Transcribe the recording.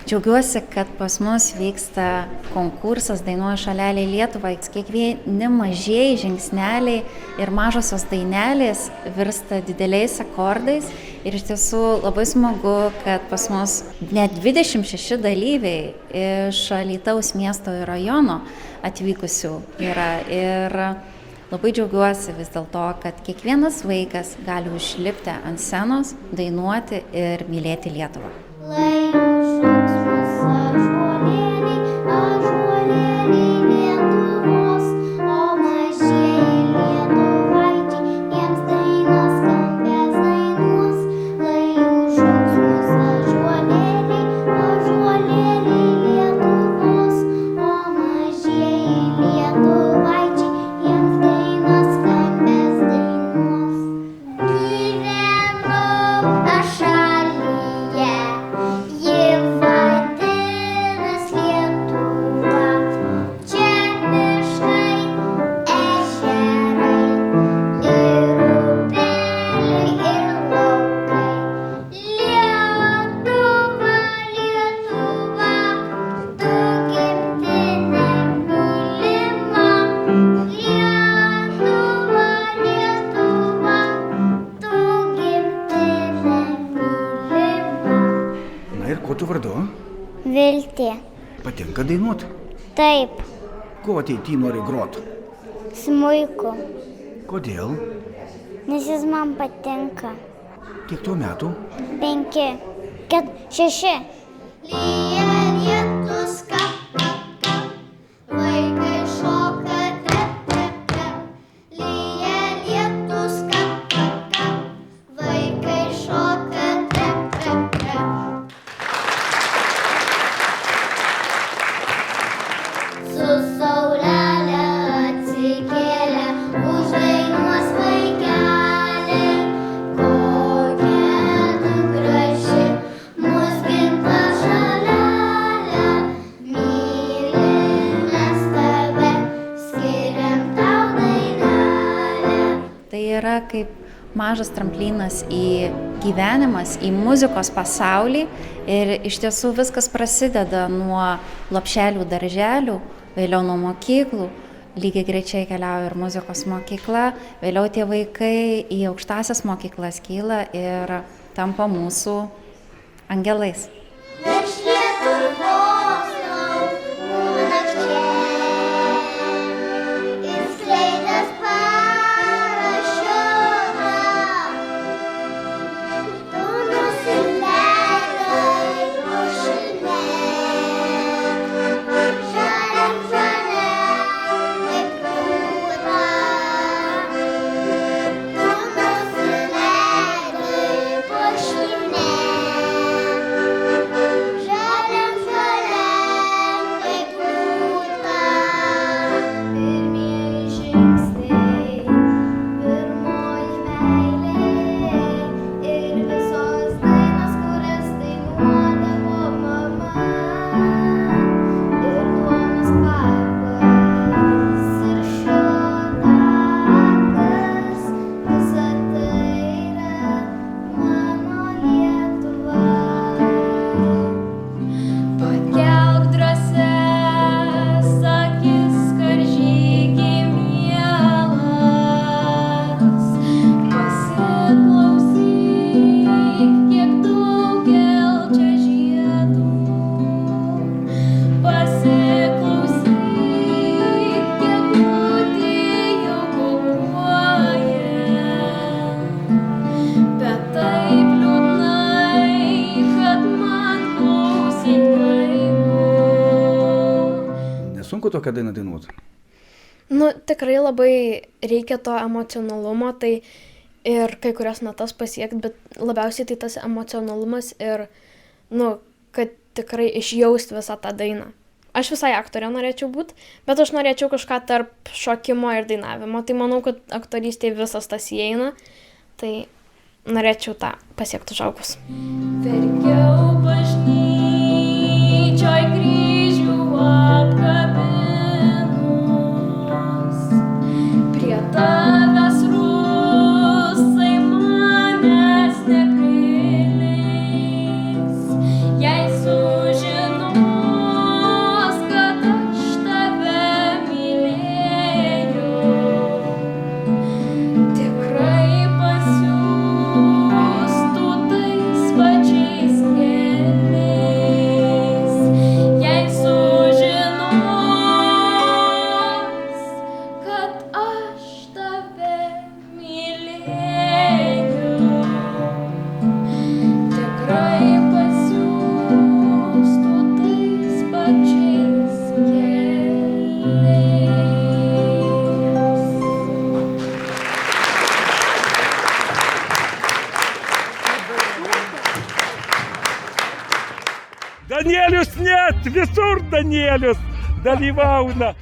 Džiaugiuosi, kad pas mus vyksta konkursas Dainuoju šaleliai Lietuvai. Kiekvieni mažieji žingsneliai ir mažosios dainelės virsta dideliais akordais. Ir iš tiesų labai smagu, kad pas mus net 26 dalyviai iš Alytaus miesto ir rajono atvykusių yra. Ir labai džiaugiuosi vis dėlto, kad kiekvienas vaikas gali užlipti ant scenos, dainuoti ir mylėti Lietuvą. Kuo tu vardu? Viltė. Patinka dainuot? Taip, Kuo ateityje nori grot? smuiku, Kodėl? nes jis man patinka. Kiek tau metų? 5, 6. Lyja lietus, kap, kap, kap, vaikai šoka, tep, tep, tep. Lyja lietus, kap, kap, kap, vaikai šoka, tep, tep, tep. Su saulelė atsikėlė, uždainuos vaikeliai. Kokia tu graži, mus ginta žalelė. Mylim mes tave, skiriam tau dainelę. Tai yra kaip mažas tramplynas į gyvenimas, į muzikos pasaulį ir iš tiesų viskas prasideda nuo lopšelių darželių, vėliau nuo mokyklų, lygiai greičiai keliauja ir muzikos mokykla, vėliau tie vaikai į aukštąsias mokyklas kyla ir tampa mūsų angelais. Virš Lietuvos laukų nakčia, išskleidęs parašiutą, tu nusileidai pušine, žaliam kaip rūta, tu nusileidai pušine. Žaliam kaip rūta, pirmieji žingsniai, pirmoji meilė ir visos dainos, kurias dainuodavo mama. Ir duonos kvapas, ir šiltakas, visa tai yra mano Lietuva. Pakelk drąsias akis, karžygi mielas, pasiklausyk, kiek daugel čia žiedų, pasiklausyk, kiek būdijų kovoja, bet taip liūdnai, kad man klausyt kaimu. Nesunku tokią dainą dainuot? Tikrai labai reikia to emocionalumo, tai ir kai kurias natas pasiekti, bet labiausiai tai tas emocionalumas ir, kad tikrai išjausti visą tą dainą. Aš visai aktorė norėčiau būti, bet aš norėčiau kažką tarp šokimo ir dainavimo, tai manau, kad aktorystėje visas tas įeina, tai norėčiau tą pasiekti užaugus. Verkiau bažnyčioj kryžių apkabinus, prie tavęs rusai manęs neprileis, jei sužinosiu. Danielius net, visur Danielius dalyvauna.